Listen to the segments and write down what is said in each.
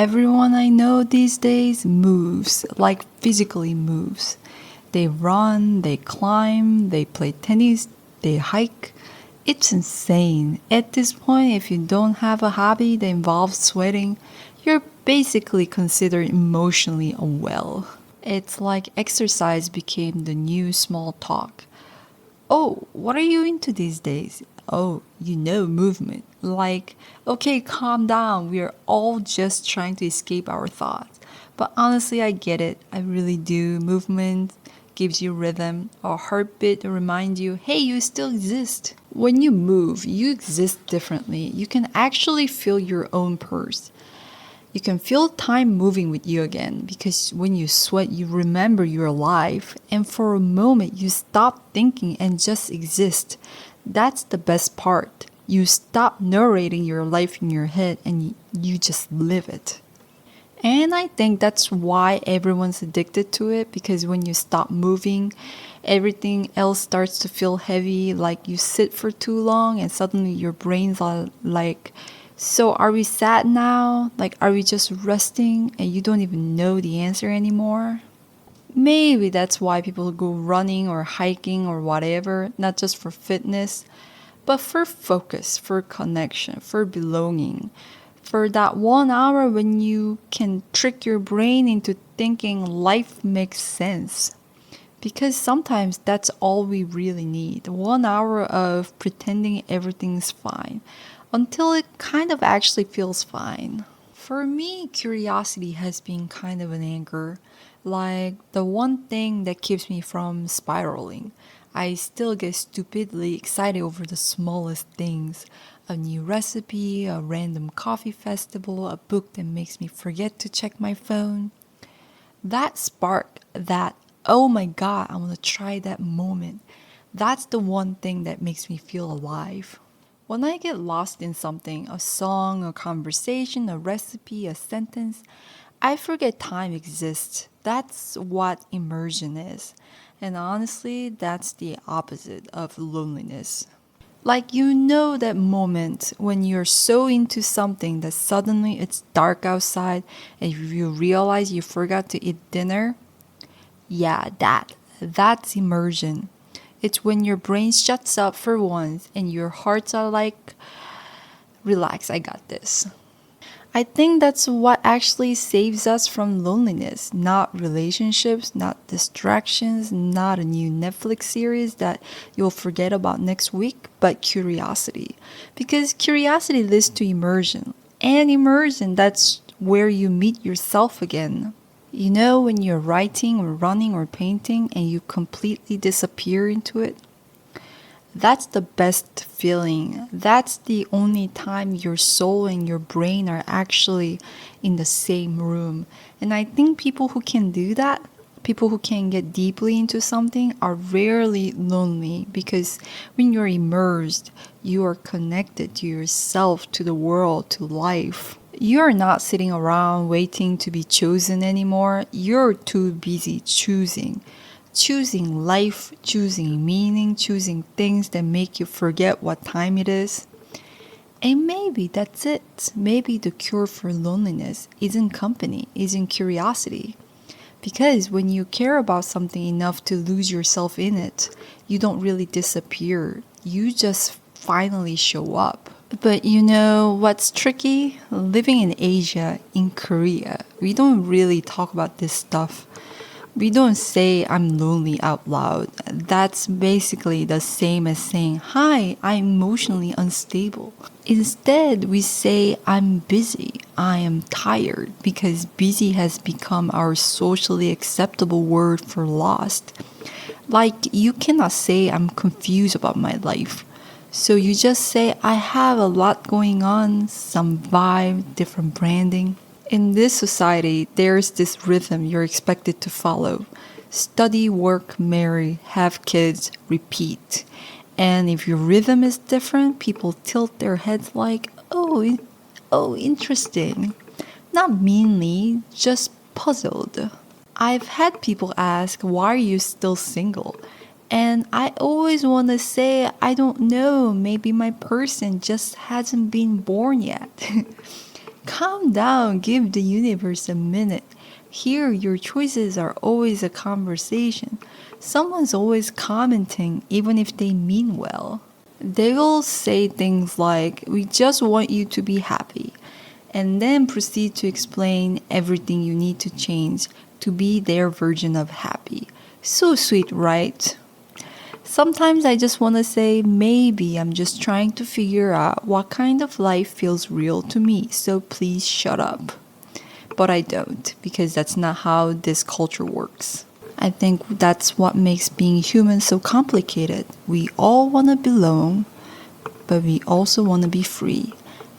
Everyone I know these days moves, like physically moves. They run, they climb, they play tennis, they hike. It's insane. At this point, if you don't have a hobby that involves sweating, you're basically considered emotionally unwell. It's like exercise became the new small talk. Oh, what are you into these days? Oh, movement. Like, okay, calm down. We are all just trying to escape our thoughts. But honestly, I get it. I really do. Movement gives you rhythm. A heartbeat to remind you, hey, you still exist. When you move, you exist differently. You can actually feel your own pulse. You can feel time moving with you again because when you sweat, you remember you're alive. And for a moment, you stop thinking and just exist. That's the best part. You stop narrating your life in your head and you just live it. And I think that's why everyone's addicted to it because when you stop moving, everything else starts to feel heavy. Like you sit for too long and suddenly your brain's all like, so are we sad now? Like, are we just resting and you don't even know the answer anymore? Maybe that's why people go running or hiking or whatever, not just for fitness, but for focus, for connection, for belonging, for that 1 hour when you can trick your brain into thinking life makes sense. Because sometimes that's all we really need 1 hour of pretending everything's fine until it kind of actually feels fine. For me, curiosity has been kind of an anchor, like the one thing that keeps me from spiraling. I still get stupidly excited over the smallest things. A new recipe, a random coffee festival, a book that makes me forget to check my phone. That spark, that, oh my god, I want to try that moment, that's the one thing that makes me feel alive. When I get lost in something, a song, a conversation, a recipe, a sentence, I forget time exists. That's what immersion is. And honestly, that's the opposite of loneliness. Like, that moment when you're so into something that suddenly it's dark outside and you realize you forgot to eat dinner? Yeah, that's immersion. It's when your brain shuts up for once and your hearts are like, relax, I got this. I think that's what actually saves us from loneliness, not relationships, not distractions, not a new Netflix series that you'll forget about next week, but curiosity. Because curiosity leads to immersion. And immersion, that's where you meet yourself again. You know, when you're writing or running or painting and you completely disappear into it? That's the best feeling. That's the only time your soul and your brain are actually in the same room. And I think people who can do that, people who can get deeply into something, are rarely lonely because when you're immersed, you are connected to yourself, to the world, to life. You're not sitting around waiting to be chosen anymore. You're too busy choosing life, choosing meaning, choosing things that make you forget what time it is. And maybe that's it. Maybe the cure for loneliness isn't company, isn't curiosity. Because when you care about something enough to lose yourself in it, you don't really disappear. You just finally show up. But you know what's tricky? Living in Asia, in Korea, we don't really talk about this stuff. We don't say I'm lonely out loud. That's basically the same as saying, hi, I'm emotionally unstable. Instead, we say I'm busy, I am tired, because busy has become our socially acceptable word for lost. Like, you cannot say I'm confused about my life. So you just say I have a lot going on, some vibe, different branding. In this society, there's this rhythm you're expected to follow. Study, work, marry, have kids, repeat. And if your rhythm is different, people tilt their heads like, oh, interesting. Not meanly, just puzzled. I've had people ask, why are you still single? And I always want to say, I don't know, maybe my person just hasn't been born yet. Calm down, give the universe a minute. Here, your choices are always a conversation. Someone's always commenting, even if they mean well. They will say things like, "We just want you to be happy," and then proceed to explain everything you need to change to be their version of happy. So sweet, right? Sometimes I just want to say, maybe I'm just trying to figure out what kind of life feels real to me, so please shut up. But I don't, because that's not how this culture works. I think that's what makes being human so complicated. We all want to belong, but we also want to be free.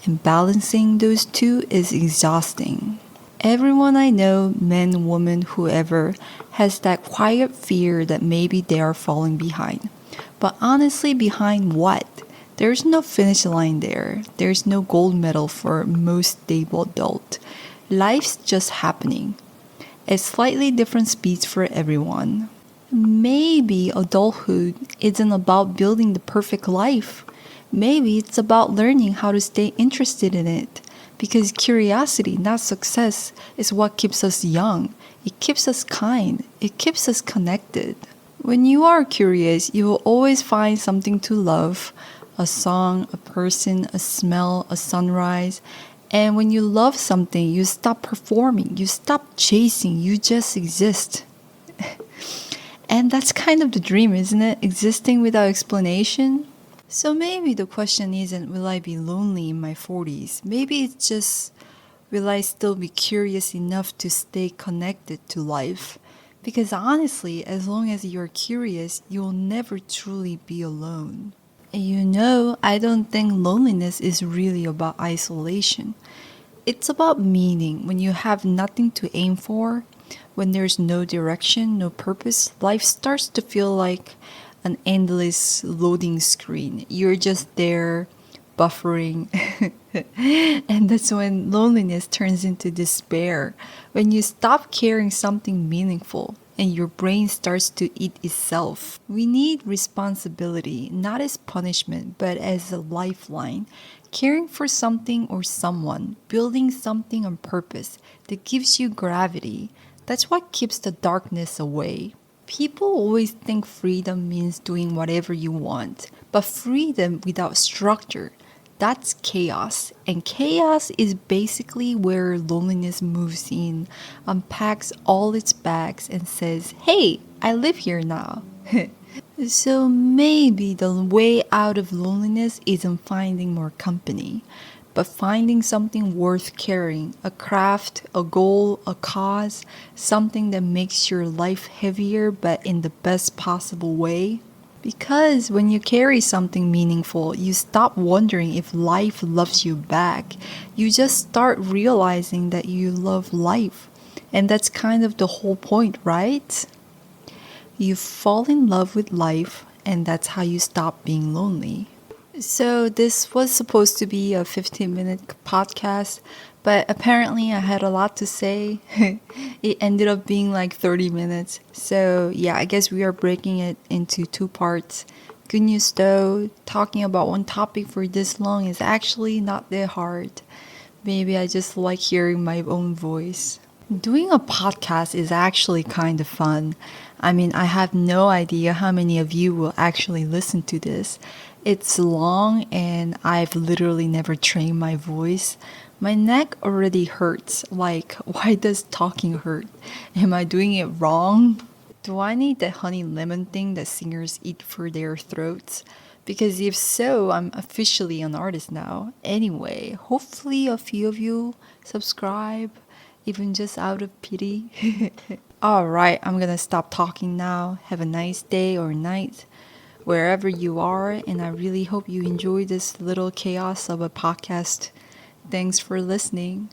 And balancing those two is exhausting. Everyone I know, men, women, whoever, has that quiet fear that maybe they are falling behind. But honestly, behind what? There's no finish line there. There's no gold medal for most stable adult. Life's just happening at slightly different speeds for everyone. Maybe adulthood isn't about building the perfect life. Maybe it's about learning how to stay interested in it. Because curiosity, not success, is what keeps us young. It keeps us kind. It keeps us connected. When you are curious, you will always find something to love: a song, a person, a smell, a sunrise. And when you love something, you stop performing, you stop chasing, you just exist. And that's kind of the dream, isn't it? Existing without explanation. So maybe the question isn't, will I be lonely in my 40s? Maybe it's just, will I still be curious enough to stay connected to life? Because honestly, as long as you're curious, you'll never truly be alone. And I don't think loneliness is really about isolation. It's about meaning. When you have nothing to aim for, when there's no direction, no purpose, life starts to feel like an endless loading screen. You're just there, buffering. And that's when loneliness turns into despair. When you stop caring something meaningful and your brain starts to eat itself. We need responsibility, not as punishment, but as a lifeline. Caring for something or someone, building something on purpose that gives you gravity. That's what keeps the darkness away. People always think freedom means doing whatever you want, but freedom without structure, that's chaos. And chaos is basically where loneliness moves in, unpacks all its bags, and says, "Hey, I live here now." So maybe the way out of loneliness isn't finding more company, but finding something worth carrying: a craft, a goal, a cause, something that makes your life heavier but in the best possible way. Because when you carry something meaningful, you stop wondering if life loves you back. You just start realizing that you love life. And that's kind of the whole point, right? You fall in love with life, and that's how you stop being lonely. So, this was supposed to be a 15-minute podcast, but apparently I had a lot to say. It ended up being like 30 minutes. So, yeah, I guess we are breaking it into two parts. Good news though, talking about one topic for this long is actually not that hard. Maybe I just like hearing my own voice. Doing a podcast is actually kind of fun. I mean, I have no idea how many of you will actually listen to this. It's long and I've literally never trained my voice. My neck already hurts. Like, why does talking hurt? Am I doing it wrong? Do I need that honey lemon thing that singers eat for their throats? Because if so, I'm officially an artist now. Anyway, hopefully a few of you subscribe, even just out of pity. Alright, I'm gonna stop talking now. Have a nice day or night wherever you are, and I really hope you enjoy this little chaos of a podcast. Thanks for listening.